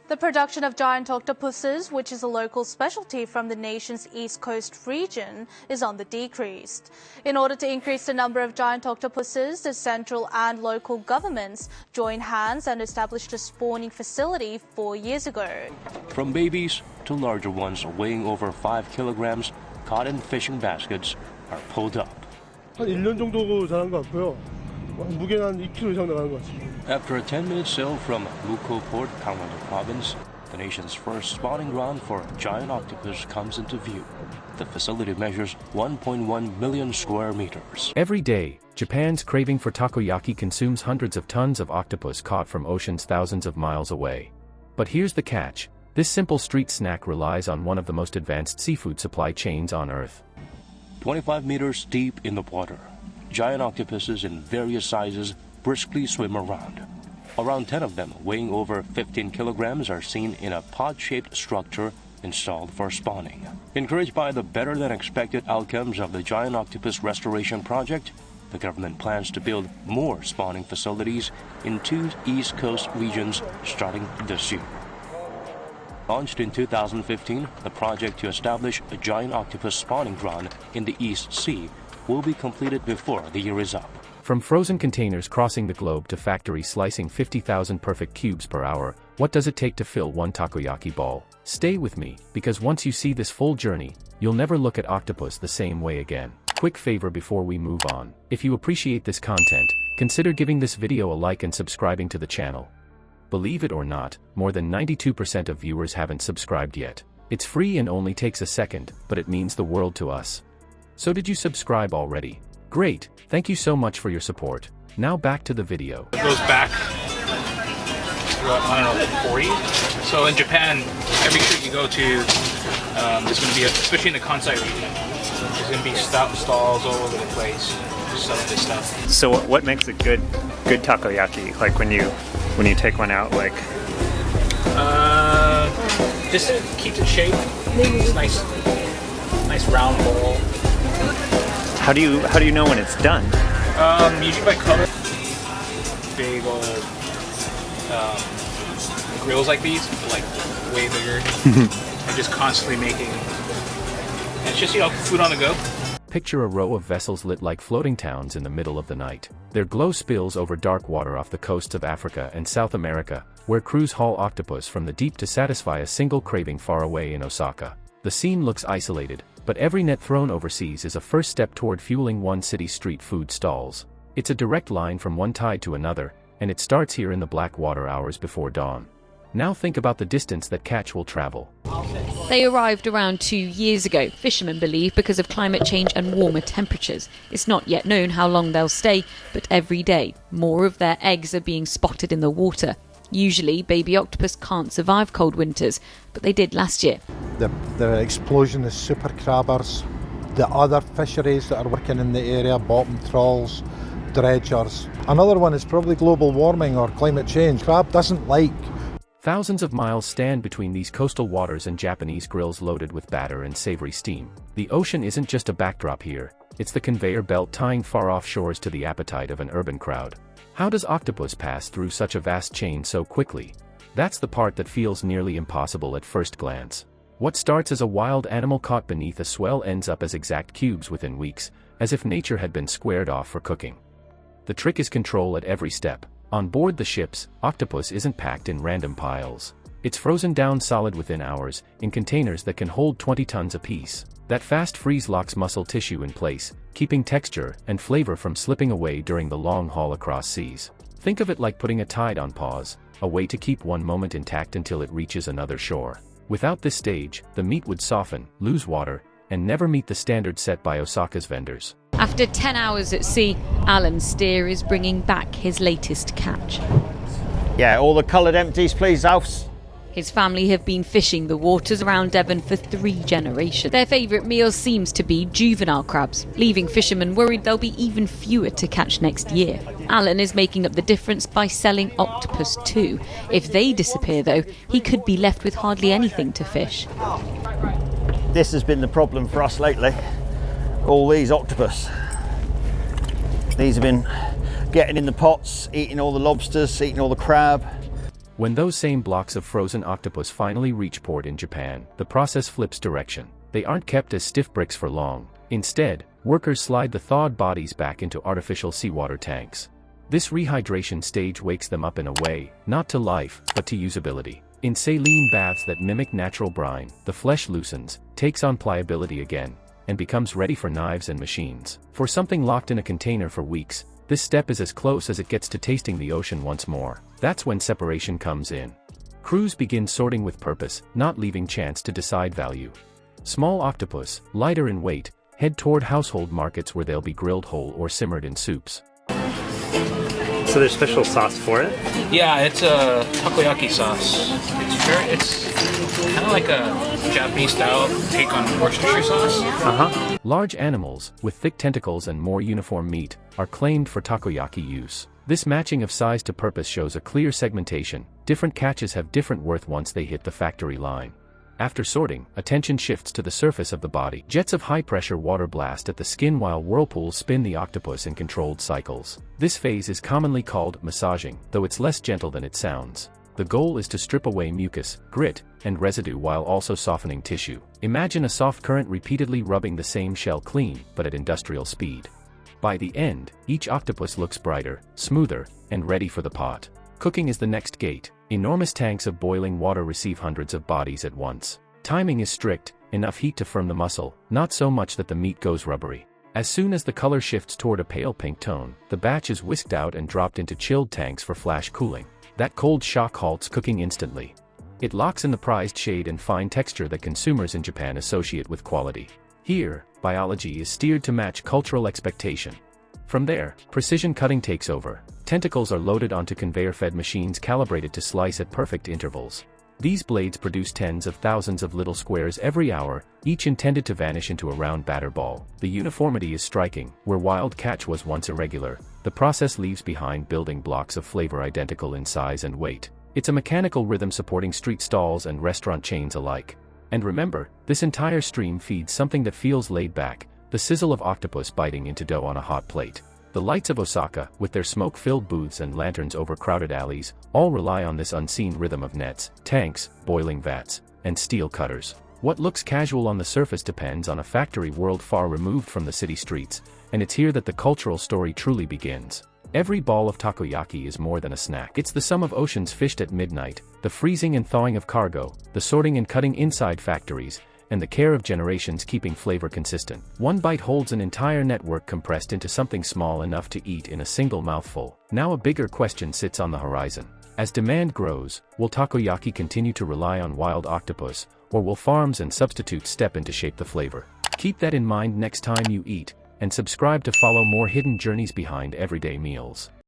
The production of giant octopuses, which is a local specialty from the nation's East Coast region, is on the decrease. In order to increase the number of giant octopuses, the central and local governments joined hands and established a spawning facility 4 years ago. From babies to larger ones weighing over 5 kilograms, caught in fishing baskets are pulled up. 한 1년 정도 자란 것 같고요. 무게는 한 2kg 이상 나가는 것 같습니다. After a 10-minute sail from Muko Port, Gangwon Province, the nation's first spawning ground for giant octopus comes into view. The facility measures 1.1 million square meters. Every day, Japan's craving for takoyaki consumes hundreds of tons of octopus caught from oceans thousands of miles away. But here's the catch. This simple street snack relies on one of the most advanced seafood supply chains on Earth. 25 meters deep in the water, giant octopuses in various sizes briskly swim around. Around 10 of them, weighing over 15 kilograms, are seen in a pod-shaped structure installed for spawning. Encouraged by the better-than-expected outcomes of the giant octopus restoration project, the government plans to build more spawning facilities in 2 East Coast regions starting this year. Launched in 2015, the project to establish a giant octopus spawning ground in the East Sea will be completed before the year is up. From frozen containers crossing the globe to factories slicing 50,000 perfect cubes per hour, what does it take to fill one takoyaki ball? Stay with me, because once you see this full journey, you'll never look at octopus the same way again. Quick favor before we move on. If you appreciate this content, consider giving this video a like and subscribing to the channel. Believe it or not, more than 92% of viewers haven't subscribed yet. It's free and only takes a second, but it means the world to us. So did you subscribe already? Great, thank you so much for your support. Now back to the video. It goes back, I don't know, 40. So in Japan, every street you go to, there's going to be, especially in the Kansai region, there's going to be stalls all over the place, selling this stuff. So what makes a good takoyaki? Like when you take one out, like? Just keeps its shape. It's nice round ball. How do you know when it's done? Usually by color. Big old grills like these, like way bigger. And just constantly making. And it's just, food on the go. Picture a row of vessels lit like floating towns in the middle of the night. Their glow spills over dark water off the coasts of Africa and South America, where crews haul octopus from the deep to satisfy a single craving far away in Osaka. The scene looks isolated, but every net thrown overseas is a first step toward fueling one city's street food stalls. It's a direct line from one tide to another, and it starts here in the black water hours before dawn. Now think about the distance that catch will travel. They arrived around 2 years ago, fishermen believe, because of climate change and warmer temperatures. It's not yet known how long they'll stay, but every day, more of their eggs are being spotted in the water. Usually, baby octopus can't survive cold winters, but they did last year. The explosion is super crabbers, the other fisheries that are working in the area, bottom trawls, dredgers. Another one is probably global warming or climate change. Crab doesn't like. Thousands of miles stand between these coastal waters and Japanese grills loaded with batter and savory steam. The ocean isn't just a backdrop here, it's the conveyor belt tying far-off shores to the appetite of an urban crowd. How does octopus pass through such a vast chain so quickly? That's the part that feels nearly impossible at first glance. What starts as a wild animal caught beneath a swell ends up as exact cubes within weeks, as if nature had been squared off for cooking. The trick is control at every step. On board the ships, octopus isn't packed in random piles. It's frozen down solid within hours, in containers that can hold 20 tons apiece. That fast freeze locks muscle tissue in place, keeping texture and flavor from slipping away during the long haul across seas. Think of it like putting a tide on pause, a way to keep one moment intact until it reaches another shore. Without this stage, the meat would soften, lose water, and never meet the standard set by Osaka's vendors. After 10 hours at sea, Alan Steer is bringing back his latest catch. Yeah, all the coloured empties, please, Alfs. His family have been fishing the waters around Devon for 3 generations. Their favourite meal seems to be juvenile crabs, leaving fishermen worried there'll be even fewer to catch next year. Alan is making up the difference by selling octopus too. If they disappear though, he could be left with hardly anything to fish. This has been the problem for us lately. All these octopus. These have been getting in the pots, eating all the lobsters, eating all the crab. When those same blocks of frozen octopus finally reach port in Japan, the process flips direction. They aren't kept as stiff bricks for long. Instead, workers slide the thawed bodies back into artificial seawater tanks. This rehydration stage wakes them up in a way, not to life, but to usability. In saline baths that mimic natural brine, the flesh loosens, takes on pliability again, and becomes ready for knives and machines. For something locked in a container for weeks, this step is as close as it gets to tasting the ocean once more. That's when separation comes in. Crews begin sorting with purpose, not leaving chance to decide value. Small octopus, lighter in weight, head toward household markets where they'll be grilled whole or simmered in soups. So there's special sauce for it? Yeah, it's a takoyaki sauce. It's kind of like a Japanese style take on Worcestershire sauce. Large animals, with thick tentacles and more uniform meat, are claimed for takoyaki use. This matching of size to purpose shows a clear segmentation. Different catches have different worth once they hit the factory line. After sorting, attention shifts to the surface of the body. Jets of high-pressure water blast at the skin while whirlpools spin the octopus in controlled cycles. This phase is commonly called massaging, though it's less gentle than it sounds. The goal is to strip away mucus, grit, and residue while also softening tissue. Imagine a soft current repeatedly rubbing the same shell clean, but at industrial speed. By the end, each octopus looks brighter, smoother, and ready for the pot. Cooking is the next gate. Enormous tanks of boiling water receive hundreds of bodies at once. Timing is strict, enough heat to firm the muscle, not so much that the meat goes rubbery. As soon as the color shifts toward a pale pink tone, the batch is whisked out and dropped into chilled tanks for flash cooling. That cold shock halts cooking instantly. It locks in the prized shade and fine texture that consumers in Japan associate with quality. Here, biology is steered to match cultural expectation. From there, precision cutting takes over. Tentacles are loaded onto conveyor-fed machines calibrated to slice at perfect intervals. These blades produce tens of thousands of little squares every hour, each intended to vanish into a round batter ball. The uniformity is striking. Where wild catch was once irregular, the process leaves behind building blocks of flavor identical in size and weight. It's a mechanical rhythm supporting street stalls and restaurant chains alike. And remember, this entire stream feeds something that feels laid back, the sizzle of octopus biting into dough on a hot plate. The lights of Osaka, with their smoke-filled booths and lanterns over crowded alleys, all rely on this unseen rhythm of nets, tanks, boiling vats, and steel cutters. What looks casual on the surface depends on a factory world far removed from the city streets, and it's here that the cultural story truly begins. Every ball of takoyaki is more than a snack. It's the sum of oceans fished at midnight, the freezing and thawing of cargo, the sorting and cutting inside factories, and the care of generations keeping flavor consistent. One bite holds an entire network compressed into something small enough to eat in a single mouthful. Now a bigger question sits on the horizon. As demand grows, will takoyaki continue to rely on wild octopus, or will farms and substitutes step in to shape the flavor? Keep that in mind next time you eat, and subscribe to follow more hidden journeys behind everyday meals.